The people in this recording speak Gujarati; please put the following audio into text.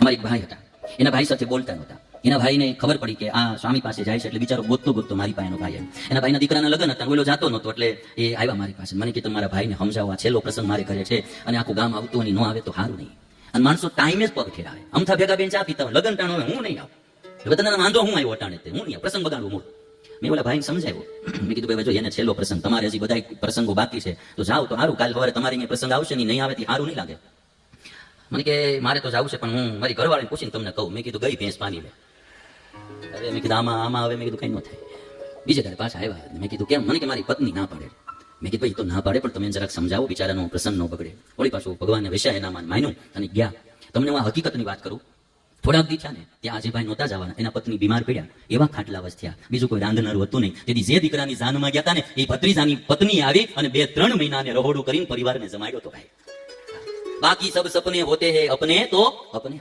અમારા એક ભાઈ હતા, એના ભાઈ સાથે બોલતા નહોતા. એના ભાઈને ખબર પડી કે આ સ્વામી પાસે જાય છે, એટલે બિચારો ગોતતો મારી પાસેનો ભાઈ આવ્યો. એના ભાઈના દીકરાના લગ્ન હતા, ઓલો જાતો નહોતો, એટલે એ આવ્યા મારી પાસે. મને કીધું મારા ભાઈને સમજાવો, આ છેલ્લો પ્રસંગ મારે ઘરે છે અને આખું ગામ આવતું અને ન આવે તો સારું નહીં. અને માણસો ટાઈમે જ પગ ફેરાવે. અમથા ભેગા બેન ચા પીતા હોય, લગ્ન ટાણો હોય, હું નહીં આવું. હવે તને વાંધો હું આવ્યો અટાણે, હું નહીં પ્રસંગ બગાડવું મૂળ. મેં ઓલા ભાઈને સમજાવ્યો. મેં કીધું ભાઈ જો એને છેલ્લો પ્રસંગ, તમારે હજી બધા પ્રસંગો બાકી છે, તો જાઓ તો સારું. કાલ સવારે તમારી અહીંયા પ્રસંગ આવશે નહીં આવે તો સારું નહીં લાગે. મને કે મારે તો જવું છે, પણ હું મારી ઘરવાળીને પૂછીને તમને કહું. મેં કીધું ગઈ ભેંસ પાણી લે. અરે મેં કીધું આમાં હવે મેં કીધું કઈ ન થાય. બીજે દાડે પાછા આવ્યા. મેં કીધું કેમ? મને કે મારી પત્ની ના પાડે. મેં કીધું ભાઈ તો ના પાડે, પણ તમે જરાક સમજાવો, બિચારાનો પ્રસંગ ન બગડે. વળી પાછું ભગવાનને વેશ્યા એનામાં માન્યું અને ગયા. તમને હું આ હકીકતની વાત કરું, થોડાક દી થયા ને ત્યાં આજે ભાઈ નહોતા જવાના, એના પત્ની બીમાર પડ્યા, એવા ખાટલાવશ થયા. બીજું કોઈ રાંધનારું હતું નહીં. તેથી જે દીકરાની જાનમાં ગયા હતા ને એ ભત્રીજાની પત્ની આવી અને 2-3 મહિનાને રહોડું કરીને પરિવારને જમાડ્યો હતો ભાઈ. બાકી સબ સપને હોતે હે અપને તો અપને